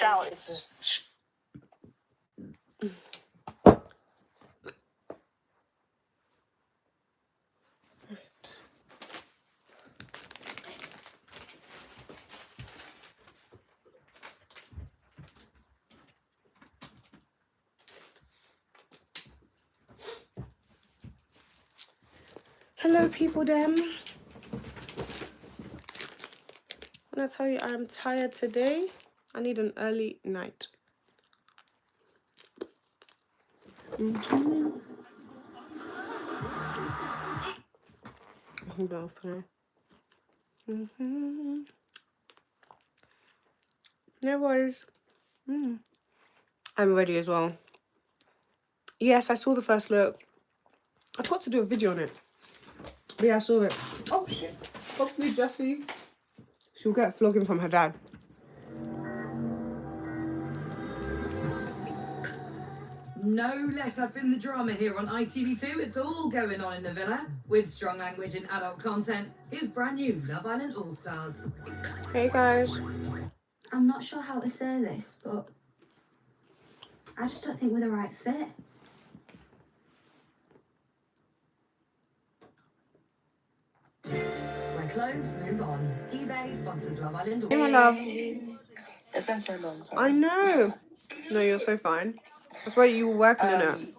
shout. It's just... Hello, people, them. When I tell you I'm tired today, I need an early night. Hold on, sorry. No worries. I'm ready as well. Yes, I saw the first look. I've got to do a video on it. But yeah, I saw it. Oh shit. Hopefully Jessie, she'll get flogging from her dad. No let up in the drama here on ITV2. It's all going on in the villa. With strong language and adult content, here's brand new Love Island All-Stars. Hey guys. I'm not sure how to say this, but I just don't think we're the right fit. Where clothes move on. eBay sponsors Love Island Hey, my love. It's been so long. Sorry. I know. No, you're so fine. That's why you were working on it.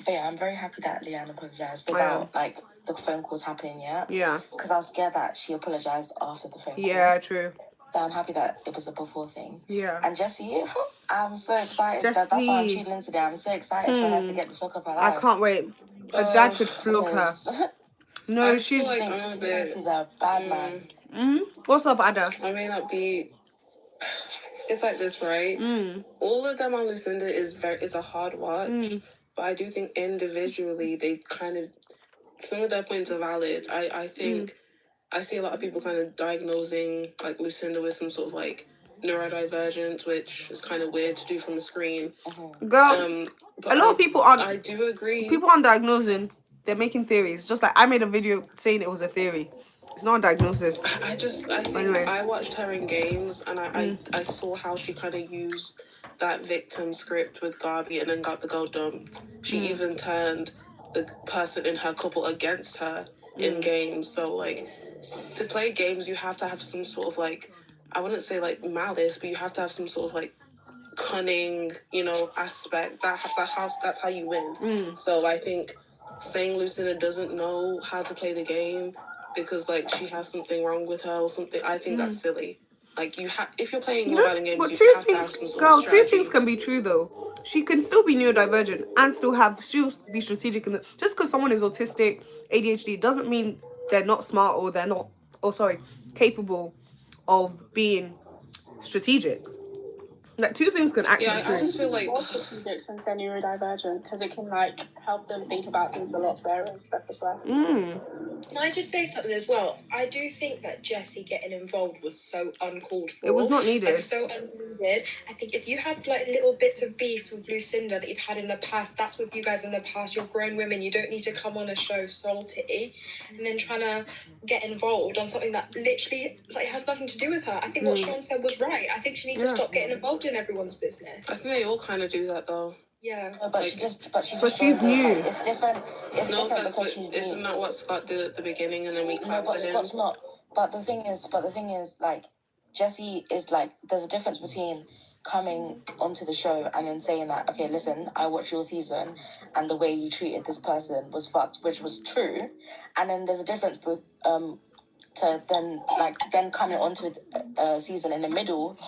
But yeah, I'm very happy that Leanne apologized without like the phone calls happening yet. Yeah. Because I was scared that she apologized after the phone call. Yeah, true. So I'm happy that it was a before thing. Yeah. And Jessie, I'm so excited. That's why I'm tuning in today. I'm so excited for her to get the shock of her life. I can't wait. Her dad should flog her. No, she's... Like, she's a bad man. What's up, Ada? I may not be... It's like this, right? All of them on Lucinda it's a hard watch, but I do think individually they kind of... Some of their points are valid. I think... I see a lot of people kind of diagnosing, like, Lucinda with some sort of, like, neurodivergence, which is kind of weird to do from a screen. Girl, a lot of people aren't... I do agree. People aren't diagnosing. They're making theories. Just like I made a video saying it was a theory. It's not a diagnosis. I think anyway. I watched her in games, and I saw how she kind of used that victim script with Garby and then got the girl dumped. She even turned the person in her couple against her in games. So, like... To play games, you have to have some sort of, like, I wouldn't say, like, malice, but you have to have some sort of, like, cunning, aspect. That's how you win. So I think saying Lucinda doesn't know how to play the game because, like, she has something wrong with her or something, I think that's silly. Like, if you're playing Love Island games, but you have to have some sort of strategy. Two things can be true, though. She can still be neurodivergent and she'll be strategic. Just because someone is autistic, ADHD, doesn't mean they're not smart or they're not, capable of being strategic. Like, two things can actually be true. I just feel like... More strategic since they're neurodivergent, because it can, like, help them think about things a lot better and stuff as well. Can I just say something as well? I do think that Jessie getting involved was so uncalled for. It was not needed. Like, so unneeded. I think if you have, like, little bits of beef with Lucinda that you've had in the past, that's with you guys in the past. You're grown women. You don't need to come on a show salty and then trying to get involved on something that literally, like, has nothing to do with her. I think what Sean said was right. I think she needs to stop getting involved in everyone's business. I think they all kind of do that, though. Yeah. No, but she's new. It's different. It's no different offense, because she's new. Isn't that what Scott did at the beginning, and then we clapped for him? Scott's not. But the thing is, like, Jessie is like. There's a difference between coming onto the show and then saying that, okay, listen, I watched your season, and the way you treated this person was fucked, which was true, and then there's a difference with to then coming onto a season in the middle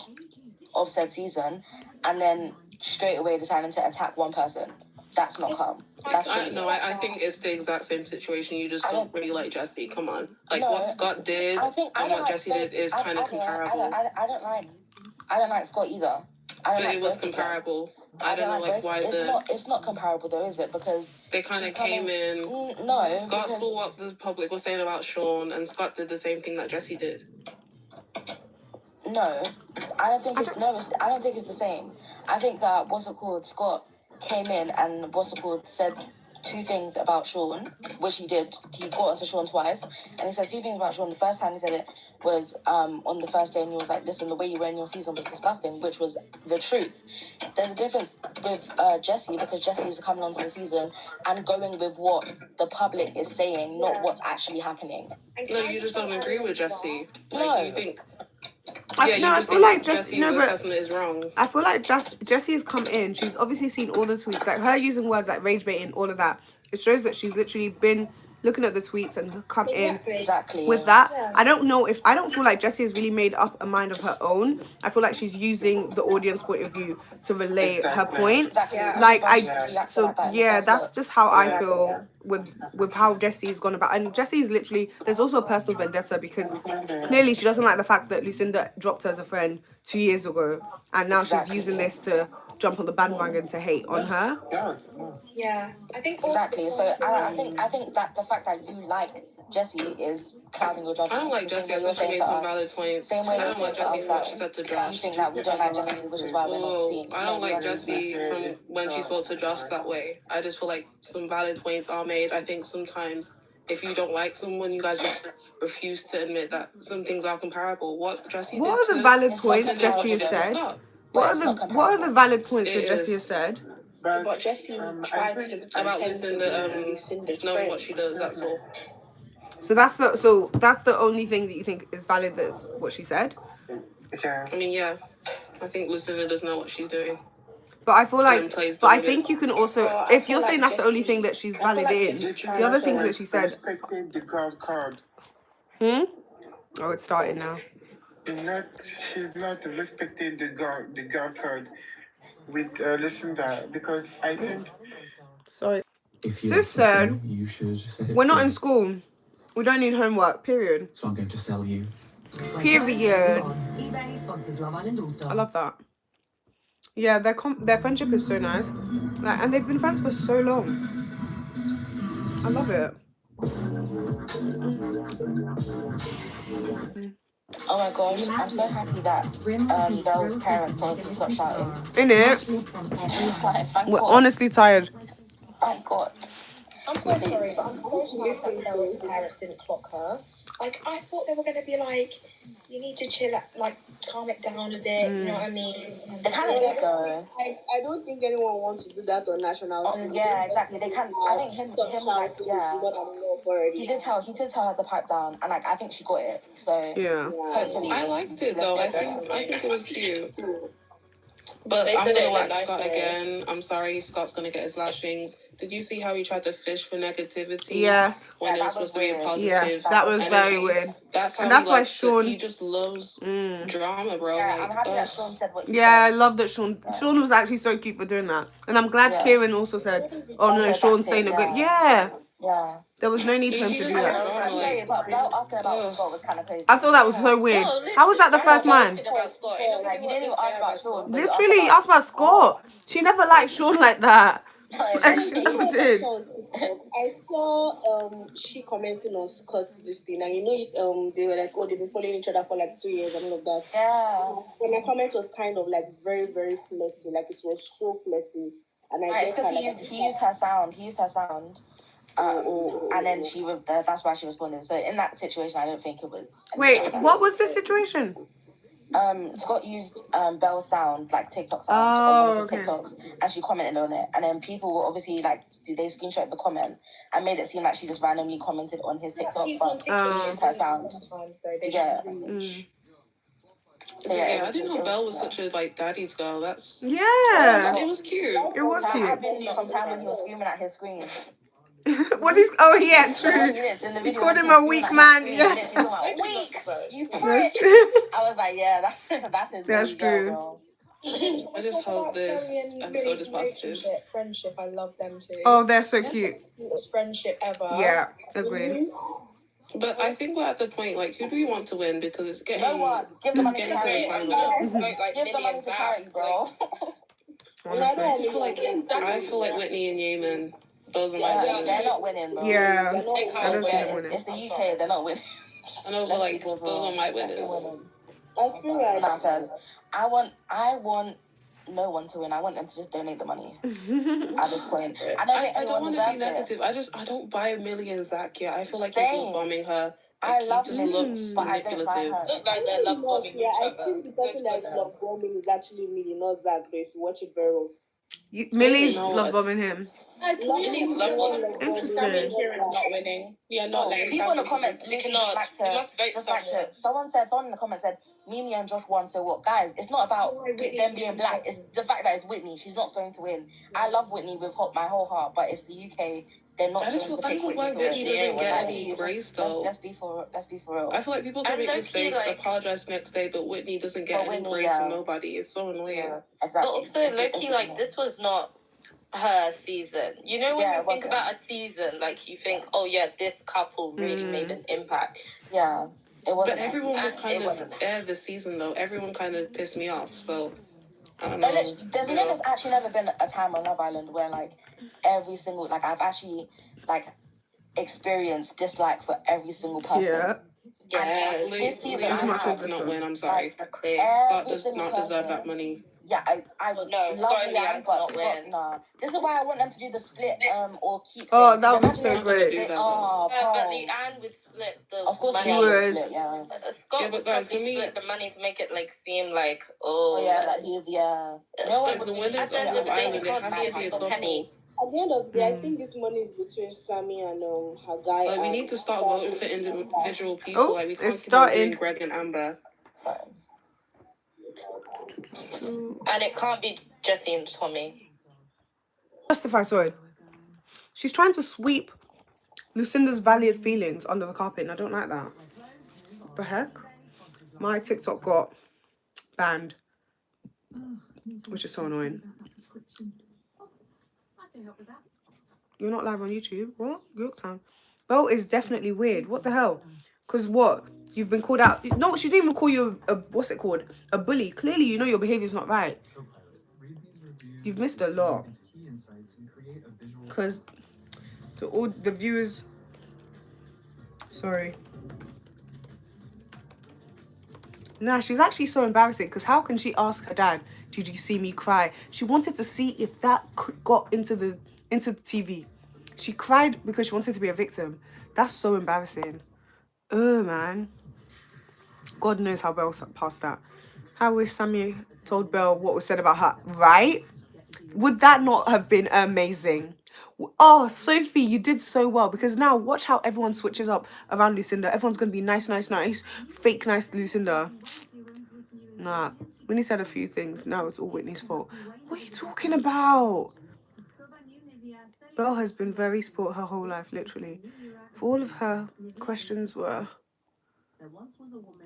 of said season, and then straight away deciding to attack one person. That's not calm. I think it's the exact same situation. You just don't really like Jessie. Come on. Like, what Scott did and what Jessie did is kind of comparable. I don't like Scott either. But it was comparable. I don't know, like, why It's not comparable, though, is it? Because they kind of came in... No. Scott saw what the public was saying about Sean, and Scott did the same thing that Jessie did. No. I don't think it's the same. I think that, Scott came in and, said two things about Sean, which he did. He got onto Sean twice, and he said two things about Sean. The first time he said it was on the first day, and he was like, listen, the way you were in your season was disgusting, which was the truth. There's a difference with Jessie, because Jessie is coming onto the season and going with what the public is saying, not what's actually happening. No, you just don't agree with Jessie. Like, No. you think... I you just feel think like Jessie's no, but assessment is wrong. I feel like Jessie has come in. She's obviously seen all the tweets, like her using words like rage baiting, all of that. It shows that she's literally been looking at the tweets and come in Exactly. with that. I don't feel like Jessie has really made up a mind of her own. I feel like she's using the audience point of view to relay her point. Exactly. Like That's that's just how I feel with how Jessie's gone about. And Jessie's literally, there's also a personal vendetta, because clearly she doesn't like the fact that Lucinda dropped her as a friend 2 years ago, and now she's using this to jump on the bandwagon to hate on her. Yeah, I think exactly. So I think that the fact that you like Jessie is clouding your judgment. I don't like Jessie. I thought she made some valid points. Same way I don't like Jessie from what she said to Josh. You think that we don't like Jessie, which is why we're not seeing. I don't like Jessie from when she spoke to Josh that way. I just feel like some valid points are made. I think sometimes if you don't like someone, you guys just refuse to admit that some things are comparable. What Jessie What did are the valid points Jessie has said? What are the valid points that Jessie has said? But Jessie tried to about Lucinda knowing what she does. That's all. So that's the only thing that you think is valid. That's what she said. I mean, yeah, I think Lucinda does know what she's doing. But I feel like, I think you can also, if you're saying that's the only thing that she's valid in, the other things that she said. The guard card. Oh, it's starting now. She's not respecting the guard card with Lucinda, because I think. Sorry. Sis said, we're not in school. We don't need homework, period. So I'm going to sell you. Period. I love that. Yeah, their friendship is so nice. Like, and they've been friends for so long. I love it. Oh my gosh, I'm so happy that Belle's parents told her to stop shouting. Innit? We're honestly tired. Thank God. I'm so sorry, but I'm so sorry that Belle's parents didn't clock her. Like, I thought they were going to be like, you need to chill, like, calm it down a bit, you know what I mean? They kind of did, though. I don't think anyone wants to do that on national TV. Yeah, exactly. They can. I think him, like, yeah. He did tell her to pipe down, and, like, I think she got it. So, yeah. Hopefully. I liked it, though. I think it was cute. But I'm gonna wax Scott again. I'm sorry, Scott's gonna get his lashings. Did you see how he tried to fish for negativity? Yeah. When it was supposed to be a positive. Yeah, that was very weird. That's how. And that's why Sean. He just loves drama, bro. Yeah, like, I'm happy that Sean said what he yeah, I said. love that Sean. Yeah. Sean was actually so cute for doing that, and I'm glad Kieran also said, "Oh no, Sean's saying a good." Yeah. Yeah. There was no need for him to do that. But Belle asking about Scott was kind of crazy. I thought that was so weird. How was that the first man? Like, you didn't even ask about Sean. Literally, he asked about Scott. She never liked Sean like that. Like, she never did. I saw she commenting on Scott's this thing, and you know they were like, oh, they've been following each other for like 2 years and all of that. Yeah. And my comment was kind of like very, very flirty, like it was so flirty. And it's because he used her sound. He used her sound. And then that's why she responded. So in that situation, I don't think it was. Wait, what was the situation? Scott used Belle's sound, like TikTok sound, on one of his TikToks, and she commented on it. And then people were obviously like, they screenshot the comment and made it seem like she just randomly commented on his TikTok, but he used her sound. Yeah. So yeah, I didn't know Belle was such a like daddy's girl. That's it was cute. It was cute. From time when he was screaming at his screen. Was he? Oh yeah, true. He called him a weak man. Yeah. Weak. You prick. I was like, yeah, that's his. That's true. Girl, I just hope this episode is positive. Friendship, I love them too. Oh, they're so cute. Best friendship ever. Yeah, agreed. But I think we're at the point, like, who do we want to win? Because it's getting, Give the money to to the charity. final. Give the money to charity, bro. I feel like Whitney and Yemen, those are my winners. They're not winning, bro. Yeah, I don't see them winning. It's the UK, they're not winning. I know, but like, those are my winners. I feel like Not first. I want no one to win. I want them to just donate the money at this point. I don't think I don't anyone want to be deserves it. negative. I don't buy a million Zach yet. I feel like Same. he's love bombing her. I Like, love he just him, looks but I don't buy manipulative. her. Look like they're love bombing Yeah, each I other. think the person that is love bombing is actually Millie, not Zach, though, if you watch it very well. Millie's No, love bombing him. Millie's love bombing. Interesting. Sammy and Kieran are not winning. We are not letting People in the Sammy comments win. literally We just cannot. We must vote just like someone. to. Someone in the comments said Mimi and Josh won. So what, guys? It's not about them being black. It's the fact that it's Whitney. She's not going to win. I love Whitney with my whole heart, but it's the UK. They're not. I just going to don't pick know why Whitney to Whitney win. doesn't get Like, any please, grace, let's though. be for real. I feel like people can And make low-key, mistakes, like- apologize next day, but Whitney doesn't get But any Whitney, grace yeah. from nobody. It's so annoying. Yeah, But exactly. also, It's low-key, like, annoying. this was not her season. You know, when Yeah, you it think wasn't. about a season, like, you think, oh, yeah, this couple really made an impact. Yeah, it wasn't. But everyone was And kind it of wasn't. there this season, though. Everyone kind of pissed me off, so I don't But know. there's actually never been a time on Love Island where like every single I've actually like experienced dislike for every single person. Yeah. Yes. This season, That's I much have, of not win. I'm sorry. Exactly. Scott every does single not deserve person. that money. Yeah, I Well, no, love Scott and Leanne, Leanne but cannot Scott, win. nah. This is why I want them to do the split or keep. Oh, thing. that would be Imagine so if great. Do that, though. Oh, Yeah, but bro. Leanne would split the Of course money. she would. would split, yeah. Scott Yeah, but would guys, probably can we- split the money to make it like seem like Oh yeah, like he is, yeah. No one Guys, would the be winners at the end of of the Love day, you Island, can't it has see to it be a for couple. penny. At the end of the day, I think this money is between Sammy and her guy. Like, we and need to start voting for individual people. Oh, Like, we can't it's keep on doing starting. Greg and Amber. And it can't be Jesse and Tommy. Justify, sorry. She's trying to sweep Lucinda's valid feelings under the carpet, and I don't like that. The heck? My TikTok got banned, which is so annoying. You're not live on YouTube? What? Yorktown. Belle is definitely weird. What the hell? Because what? You've been called out. No, she didn't even call you a what's it called? A bully. Clearly, you know your behavior's not right. You've missed a lot. Because all the viewers. Sorry. Nah, she's actually so embarrassing. Because how can she ask her dad, "Did you see me cry?" She wanted to see if that got into the TV. She cried because she wanted to be a victim. That's so embarrassing. Oh man. God knows how Belle passed that. How wish Sammy told Belle what was said about her, right? Would that not have been amazing? Oh, Sophie, you did so well, because now watch how everyone switches up around Lucinda. Everyone's going to be nice, fake nice Lucinda. Nah, Whitney said a few things. Now it's all Whitney's fault. What are you talking about? Belle has been very sport her whole life, literally. For all of her questions were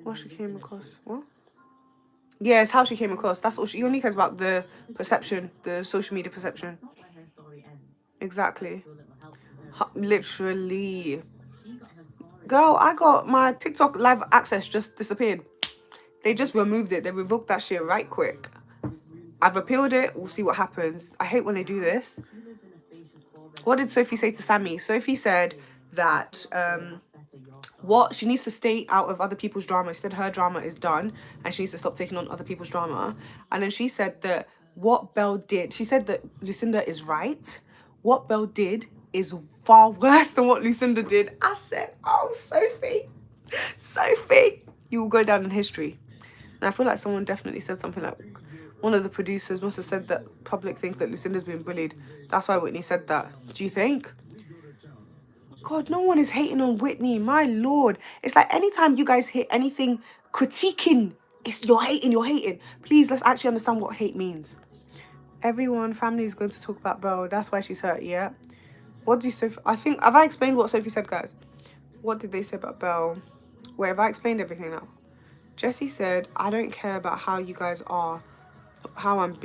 what she came across. What? Yeah, it's how she came across. That's all she only cares about, the perception, the social media perception. Exactly. Literally. Girl, I got my TikTok live access just disappeared. They just removed it. They revoked that shit right quick. I've appealed it. We'll see what happens. I hate when they do this. What did Sophie say to Sammy? Sophie said that she needs to stay out of other people's drama. She said her drama is done and she needs to stop taking on other people's drama. And then she said that what Belle did, she said that Lucinda is right. What Belle did is far worse than what Lucinda did. I said, oh, Sophie, you will go down in history. And I feel like someone definitely said something like, one of the producers must have said that public think that Lucinda's been bullied. That's why Whitney said that. Do you think? God, no one is hating on Whitney. My Lord. It's like anytime you guys hear anything critiquing, you're hating. Please, let's actually understand what hate means. Everyone, family is going to talk about Belle. That's why she's hurt, yeah? What do you say? Have I explained what Sophie said, guys? What did they say about Belle? Wait, have I explained everything now? Jessie said, I don't care about how you guys are. How am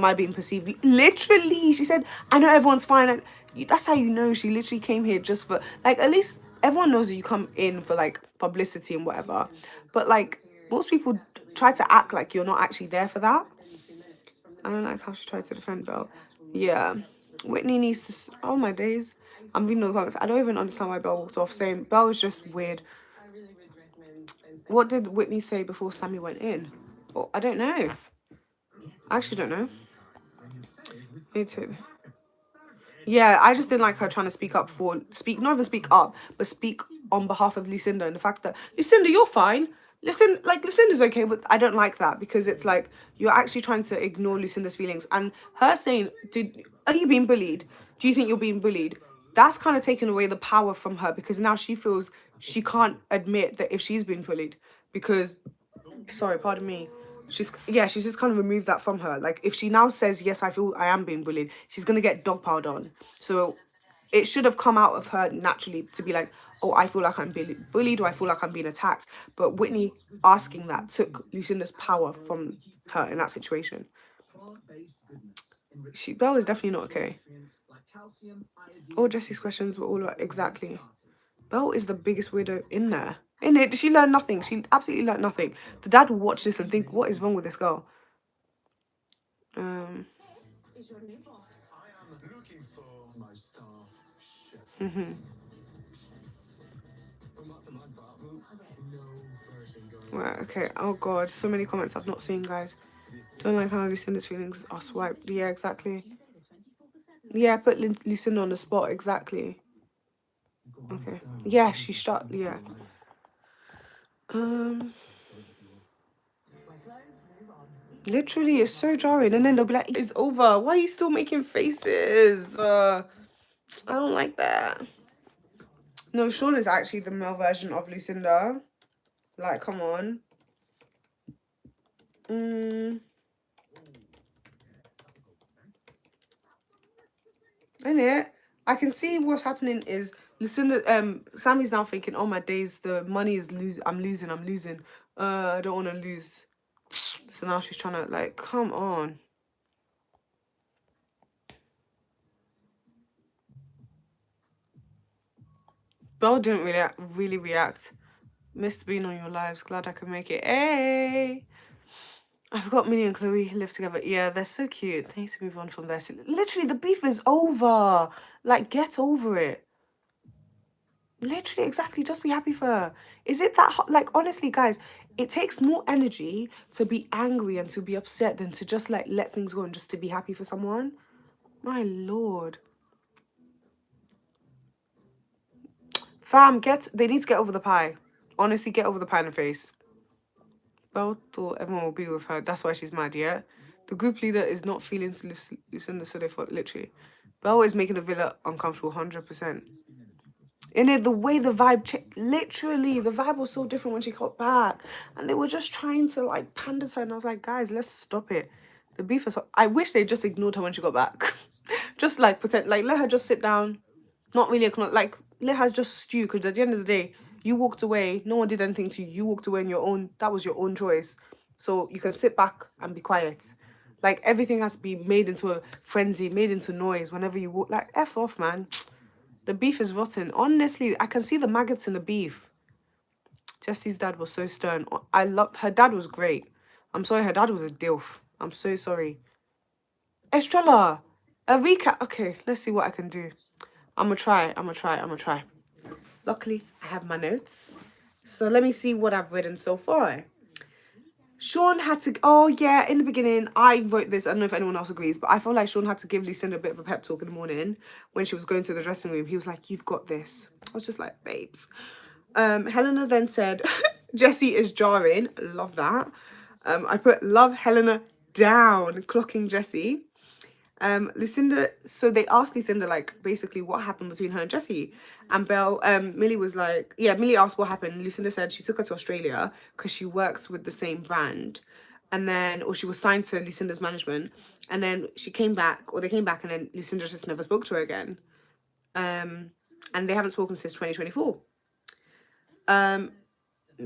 I being perceived? Literally, she said, I know everyone's fine. And that's how you know she literally came here just for, like, at least everyone knows that you come in for, like, publicity and whatever. But, like, most people try to act like you're not actually there for that. I don't like how she tried to defend Belle. Yeah. Whitney needs to, oh my days. I'm reading all the comments. I don't even understand why Belle walked off, saying Belle is just weird. What did Whitney say before Sammy went in? Oh, I don't know. I actually don't know. Me too. Yeah, I just didn't like her trying to not even speak up, but speak on behalf of Lucinda, and the fact that, Lucinda, you're fine. Lucinda's okay, but I don't like that, because it's like, you're actually trying to ignore Lucinda's feelings, and her saying, are you being bullied? Do you think you're being bullied? That's kind of taken away the power from her, because now she feels she can't admit that if she's been bullied, because, sorry, pardon me, she's just kind of removed that from her. Like, if she now says, yes, I feel I am being bullied, she's gonna get dogpiled on. So it should have come out of her naturally to be like, oh, I feel like I'm being bullied, or I feel like I'm being attacked. But Whitney asking that took Lucinda's power from her in that situation. Belle is definitely not okay. All Jessie's questions were all about, exactly. Belle is the biggest weirdo in there. In it, she learned nothing. She absolutely learned nothing. The dad will watch this and think, what is wrong with this girl? Right, okay. Oh god, so many comments I've not seen, guys. Don't like how Lucinda's feelings are swiped. Yeah, exactly. Yeah, put Lucinda on the spot, exactly. Okay. Yeah, she shot. Yeah. Literally, it's so jarring. And then they'll be like, it's over. Why are you still making faces? I don't like that. No, Sean is actually the male version of Lucinda. Like, come on. Innit? I can see what's happening is Lucinda, Sammy's now thinking, oh my days, the money is I'm losing. I don't want to lose. So now she's trying to, like, come on. Belle didn't really react. Missed being on your lives. Glad I could make it. Hey! I forgot Minnie and Chloe live together. Yeah, they're so cute. They need to move on from there. Literally, the beef is over. Like, get over it. Literally, exactly. Just be happy for her. Is it that hot? Like, honestly, guys, it takes more energy to be angry and to be upset than to just, like, let things go and just to be happy for someone. My lord. Fam, they need to get over the pie. Honestly, get over the pie in the face. Belle thought everyone will be with her. That's why she's mad, yeah? The group leader is not feeling Lucinda, so they thought, literally. Belle is making the villa uncomfortable, 100%. In it, the way the vibe literally, the vibe was so different when she got back. And they were just trying to, like, pander to her. And I was like, guys, let's stop it. The beef is... I wish they just ignored her when she got back. Just, like, pretend... Like, let her just sit down. Not really... Like, let her just stew. Because at the end of the day, you walked away. No one did anything to you. You walked away on your own. That was your own choice. So you can sit back and be quiet. Like, everything has to be made into a frenzy, made into noise whenever you walk. Like, F off, man. The beef is rotten. Honestly, I can see the maggots in the beef. Jessie's dad was so stern. Her dad was great. I'm sorry, her dad was a dilf. I'm so sorry. Estrella, a recap. Okay, let's see what I can do. I'm gonna try. Luckily, I have my notes. So let me see what I've written so far. Sean had to... Oh, yeah, in the beginning, I wrote this. I don't know if anyone else agrees, but I feel like Sean had to give Lucinda a bit of a pep talk in the morning when she was going to the dressing room. He was like, you've got this. I was just like, babes. Helena then said, Jessie is jarring. Love that. I put, love Helena down, clocking Jessie. Lucinda, so they asked Lucinda, like, basically what happened between her and Jessie. And Millie was like, yeah, Millie asked what happened. Lucinda said she took her to Australia because she works with the same brand. And then, or she was signed to Lucinda's management. And then they came back, and then Lucinda just never spoke to her again. And they haven't spoken since 2024.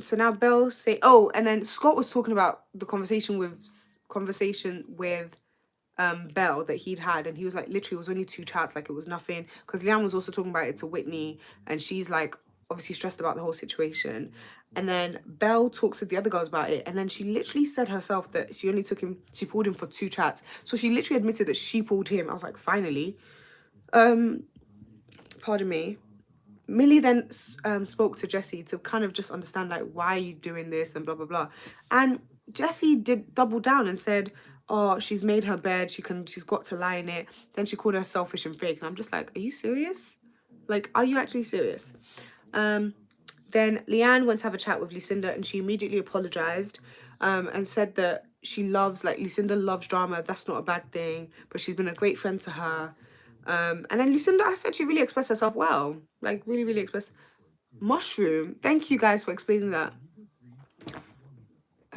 So now Belle say, oh, and then Scott was talking about the conversation with Belle that he'd had, and he was like, literally, it was only 2 chats, like it was nothing. Because Leanne was also talking about it to Whitney, and she's like obviously stressed about the whole situation. And then Belle talks to the other girls about it, and then she literally said herself that she pulled him for 2 chats. So she literally admitted that she pulled him. I was like, finally. Pardon me. Millie then spoke to Jessie to kind of just understand, like, why are you doing this and blah, blah, blah. And Jessie did double down and said, oh, she's made her bed, she's got to lie in it. Then she called her selfish and fake. And I'm just like, are you serious? Like, are you actually serious? Then Leanne went to have a chat with Lucinda and she immediately apologized and said that Lucinda loves drama. That's not a bad thing, but she's been a great friend to her. And then Lucinda, I said she really expressed herself well. Like, really, really expressed. Mushroom, thank you guys for explaining that.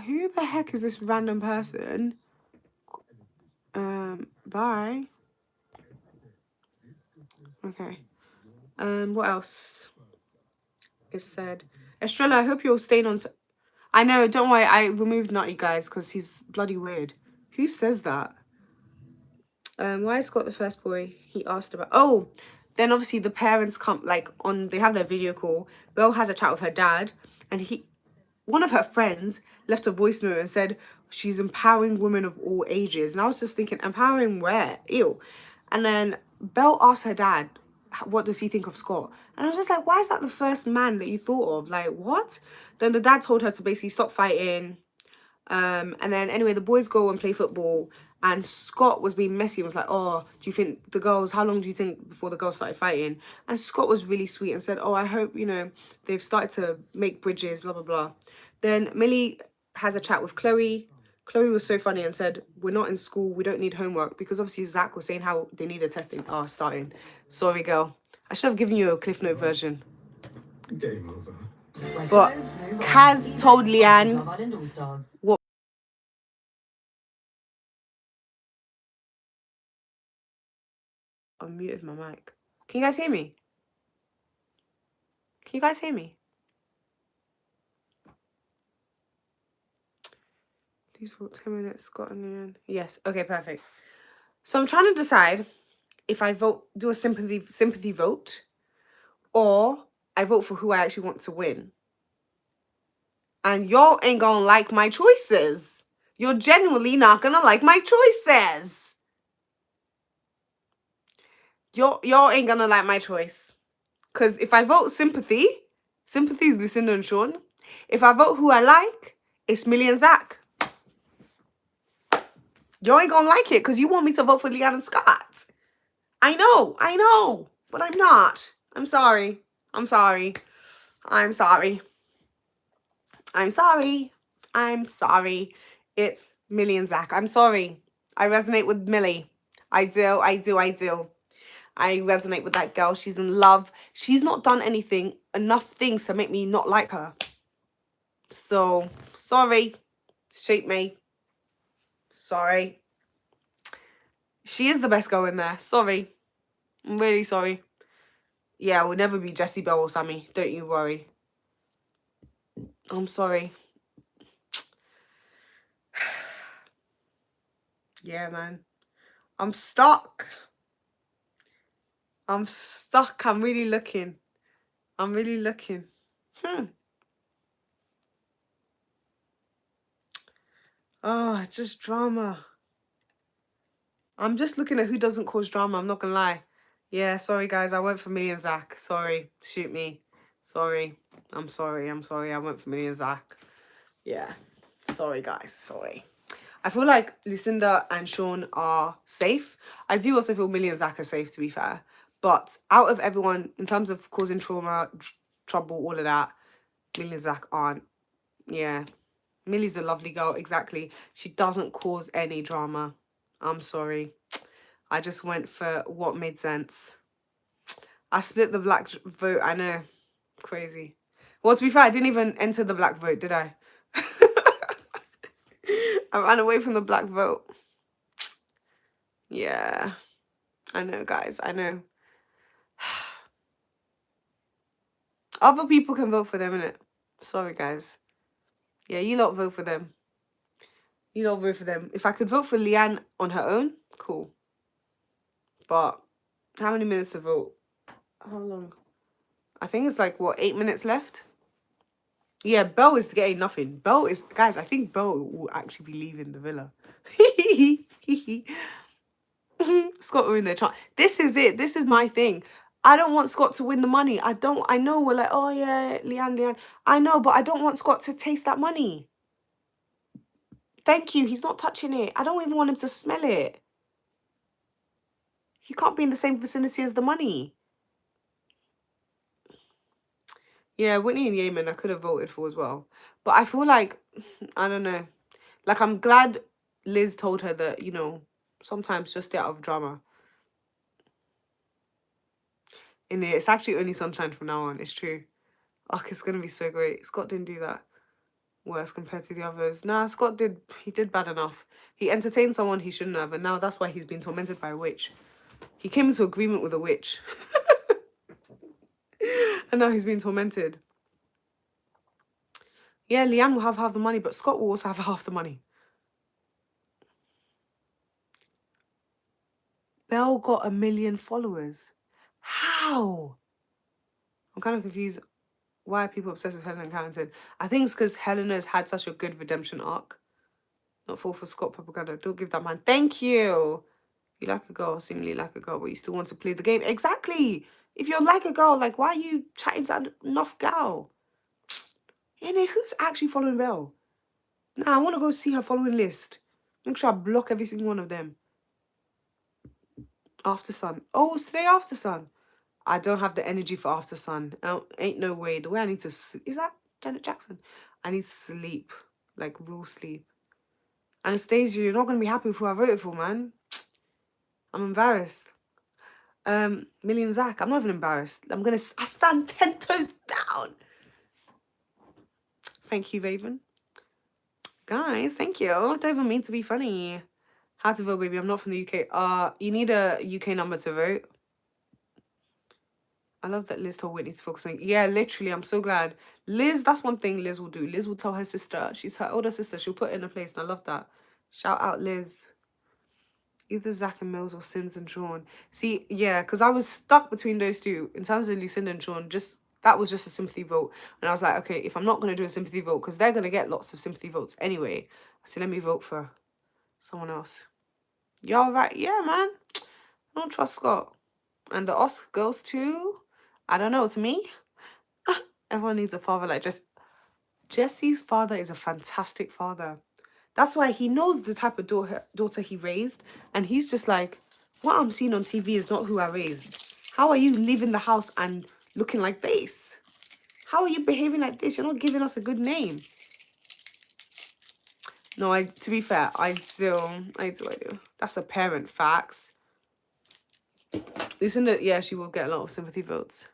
Who the heck is this random person? Bye. Okay. What else is said? Estrella, I hope you're staying on. I know, don't worry. I removed Nutty, guys, because he's bloody weird. Who says that? Why is Scott the first boy? He asked about. Oh, then obviously the parents come they have their video call. Belle has a chat with her dad, and one of her friends left a voice note and said she's empowering women of all ages. And I was just thinking, empowering where? Ew. And then Belle asked her dad, what does he think of Scott? And I was just like, why is that the first man that you thought of? Like, what? Then the dad told her to basically stop fighting. And then anyway, the boys go and play football. And Scott was being messy and was like, oh, do you think how long do you think before the girls started fighting? And Scott was really sweet and said, oh, I hope, they've started to make bridges, blah, blah, blah. Then Millie has a chat with Chloe. Chloe was so funny and said, we're not in school, we don't need homework. Because obviously Zach was saying how they need a testing. Starting. Sorry, girl. I should have given you a Cliff Note version. Game over. But Kaz told Leanne what. I muted my mic. Can you guys hear me? Can you guys hear me? Please vote 10 minutes, Scott and Leanne. Yes. Okay, perfect. So I'm trying to decide if I do a sympathy vote, or I vote for who I actually want to win. And y'all ain't gonna like my choices. You're genuinely not gonna like my choices. Y'all ain't gonna like my choice. Because if I vote sympathy is Lucinda and Sean. If I vote who I like, it's Millie and Zach. Y'all ain't gonna like it because you want me to vote for Leanne and Scott. I know, but I'm not. I'm sorry. It's Millie and Zach. I'm sorry. I resonate with Millie. I do. I resonate with that girl. She's in love. She's not done enough things to make me not like her. So, sorry. Shape me. Sorry. She is the best girl in there. Sorry. I'm really sorry. Yeah, it will never be Jessie, Belle or Sammy. Don't you worry. I'm sorry. Yeah, man. I'm stuck. I'm really looking. Oh, just drama. I'm just looking at who doesn't cause drama. I'm not gonna lie. Yeah, sorry, guys. I went for Millie and Zach. Sorry. Shoot me. Sorry. I'm sorry. I went for Millie and Zach. Yeah. Sorry, guys. Sorry. I feel like Lucinda and Sean are safe. I do also feel Millie and Zach are safe, to be fair. But out of everyone, in terms of causing trauma, trouble, all of that, Millie and Zach aren't. Yeah. Millie's a lovely girl, exactly. She doesn't cause any drama. I'm sorry. I just went for what made sense. I split the black vote, I know. Crazy. Well, to be fair, I didn't even enter the black vote, did I? I ran away from the black vote. Yeah. I know, guys. I know. Other people can vote for them, innit? Sorry, guys. Yeah, you lot vote for them. If I could vote for Leanne on her own, cool. But how many minutes to vote? How long? I think it's 8 minutes left? Yeah, Belle is getting nothing. Guys, I think Belle will actually be leaving the villa. Scott will win their chance. This is it. This is my thing. I don't want Scott to win the money. I know we're like, oh yeah, Leanne. I know, but I don't want Scott to taste that money. Thank you. He's not touching it. I don't even want him to smell it. He can't be in the same vicinity as the money. Yeah, Whitney and Yemen I could have voted for as well. But I feel like, I don't know. Like, I'm glad Liz told her that, you know, sometimes just stay out of drama. In it, it's actually only sunshine from now on. It's true. Oh, it's going to be so great. Scott didn't do that worse compared to the others. Nah, Scott did bad enough. He entertained someone he shouldn't have, and now that's why he's been tormented by a witch. He came into agreement with a witch. And now he's being tormented. Yeah, Leanne will have half the money, but Scott will also have half the money. Belle got 1 million followers. How? I'm kind of confused. Why are people obsessed with Helena Carrington? I think it's because Helena's had such a good redemption arc. Not fall for Scott propaganda. Don't give that man. Thank you. You like a girl, seemingly like a girl, but you still want to play the game. Exactly. If you're like a girl, like, why are you chatting to enough gal? And who's actually following Belle? Nah, I want to go see her following list. Make sure I block every single one of them. After Sun. Oh, it's today After Sun. I don't have the energy for After Sun. Ain't no way. The way I need to... Is that Janet Jackson? I need to sleep. Like, real sleep. Anastasia, you're not going to be happy with who I voted for, man. I'm embarrassed. Million Zach, I'm not even embarrassed. I stand 10 toes down. Thank you, Raven. Guys, thank you. Don't even mean to be funny. How to vote, baby. I'm not from the UK. You need a UK number to vote. I love that Liz told Whitney to focus on... Yeah, literally, I'm so glad. Liz, that's one thing Liz will do. Liz will tell her sister. She's her older sister. She'll put it in a place, and I love that. Shout out, Liz. Either Zach and Mills or Sins and Sean. See, yeah, because I was stuck between those two. In terms of Lucinda and Sean, that was just a sympathy vote. And I was like, okay, if I'm not going to do a sympathy vote, because they're going to get lots of sympathy votes anyway, I said, let me vote for someone else. Y'all right? Yeah, man. I don't trust Scott. And the Oscar girls too. I don't know. To me, everyone needs a father like Jesse. Jesse's father is a fantastic father. That's why he knows the type of daughter he raised. And he's just like, what I'm seeing on TV is not who I raised. How are you leaving the house and looking like this? How are you behaving like this? You're not giving us a good name. No, to be fair, I do. That's a parent, facts. Lucinda, yeah, she will get a lot of sympathy votes.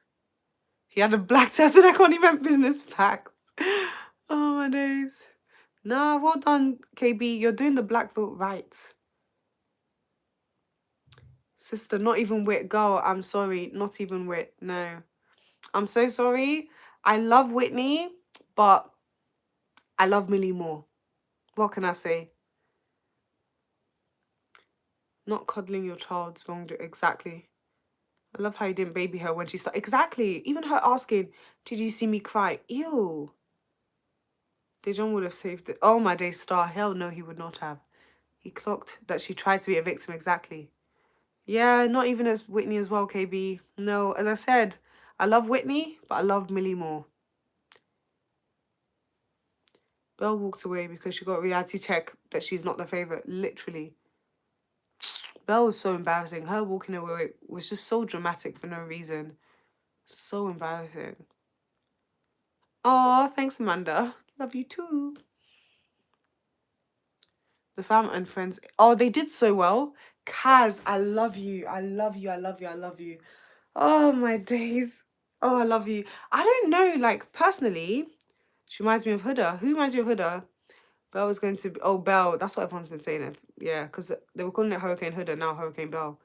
He had a black tattoo that can't even business, facts. Oh, my days. Nah, well done, KB. You're doing the black vote right. Sister, not even wit. Girl, I'm sorry. Not even wit. No. I'm so sorry. I love Whitney, but I love Millie more. What can I say? Not cuddling your child's wrong. Exactly. I love how you didn't baby her when she started. Exactly. Even her asking, did you see me cry? Ew. Dejon would have saved it. Oh, my days, Star. Hell no, he would not have. He clocked that she tried to be a victim. Exactly. Yeah, not even as Whitney as well, KB. No, as I said, I love Whitney, but I love Millie more. Belle walked away because she got reality check that she's not the favourite. Literally. Belle was so embarrassing. Her walking away was just so dramatic for no reason. So embarrassing. Oh, thanks, Amanda. Love you too. The fam and friends. Oh, they did so well. Kaz, I love you. I love you. I love you. I love you. Oh, my days. Oh, I love you. I don't know, like, personally, she reminds me of Huda. Who reminds you of Huda? Belle was going to be... Oh, Belle. That's what everyone's been saying. Yeah, because they were calling it Hurricane Huda, now Hurricane Belle.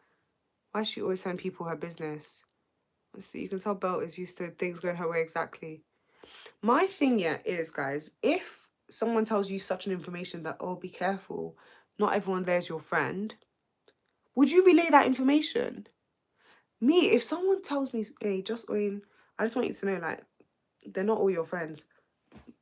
Why does she always send people her business? Honestly, you can tell Belle is used to things going her way exactly. My thing, yeah, is, guys, if someone tells you such an information that, oh, be careful, not everyone there's your friend, would you relay that information? Me, if someone tells me, hey, just Owen, I just want you to know, like, they're not all your friends.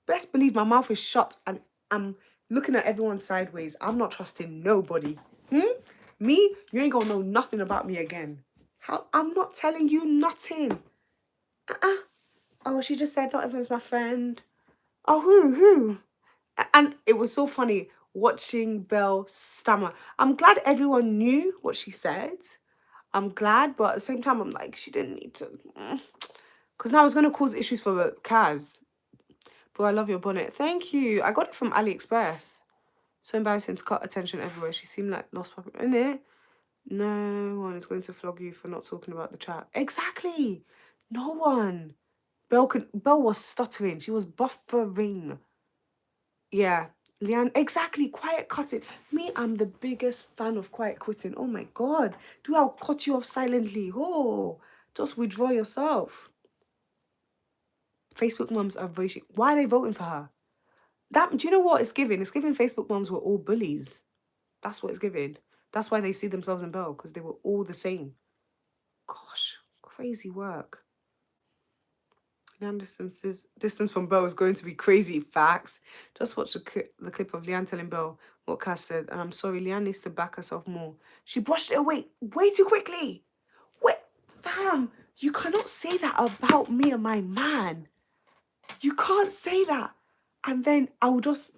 Best believe my mouth is shut and I'm looking at everyone sideways. I'm not trusting nobody. Me, you ain't gonna know nothing about me again. How? I'm not telling you nothing. Oh, she just said not everyone's my friend. Oh, who? And it was so funny. watching Belle stammer. I'm glad everyone knew what she said. I'm glad, but at the same time, I'm like, she didn't need to. Because now it's going to cause issues for Kaz. But I love your bonnet. Thank you. I got it from AliExpress. So embarrassing to cut attention everywhere. She seemed like lost puppy. Innit? No one is going to flog you for not talking about the chat. Exactly. No one. Belle was stuttering. She was buffering. Yeah. Leanne, exactly. Quiet cutting. Me, I'm the biggest fan of quiet quitting. Oh my God. I'll cut you off silently. Oh, just withdraw yourself. Facebook mums are voting. Why are they voting for her? Do you know what it's giving? It's giving Facebook mums were all bullies. That's what it's giving. That's why they see themselves in Belle, because they were all the same. Gosh, crazy work. Leanne distance from Belle is going to be crazy. Facts. Just watch the clip of Leanne telling Belle what Cass said. And I'm sorry, Leanne needs to back herself more. She brushed it away way too quickly. Wait, fam, you cannot say that about me and my man. You can't say that. And then I'll just...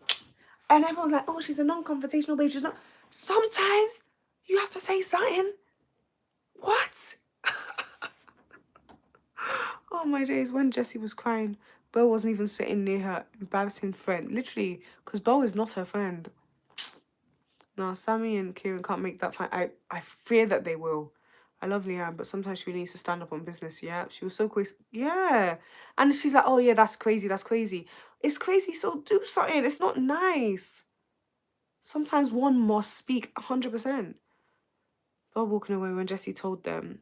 And everyone's like, oh, she's a non-confrontational babe. She's not... Sometimes you have to say something. What? Oh my days, when Jessie was crying, Belle wasn't even sitting near her embarrassing friend. Literally, because Belle is not her friend. No, Sammy and Kieran can't make that fight. I fear that they will. I love Leanne, but sometimes she really needs to stand up on business. Yeah, she was so crazy. Yeah. And she's like, oh yeah, that's crazy, that's crazy. It's crazy, so do something. It's not nice. Sometimes one must speak 100%. Belle walking away when Jessie told them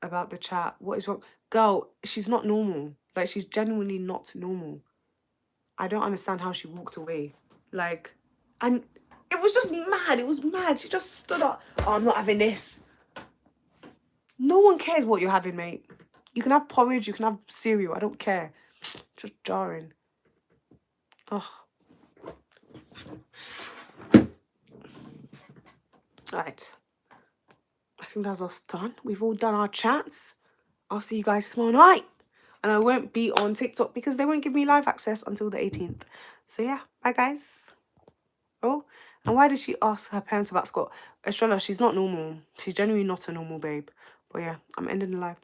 about the chat. What is wrong? Girl, she's not normal. Like, she's genuinely not normal. I don't understand how she walked away. Like, and it was just mad. It was mad. She just stood up. Oh, I'm not having this. No one cares what you're having, mate. You can have porridge, you can have cereal. I don't care. Just jarring. Oh. Right. I think that's us done. We've all done our chats. I'll see you guys tomorrow night. And I won't be on TikTok because they won't give me live access until the 18th. So yeah, bye guys. Oh, and why did she ask her parents about Scott? Estrella, she's not normal. She's genuinely not a normal babe. But yeah, I'm ending the live.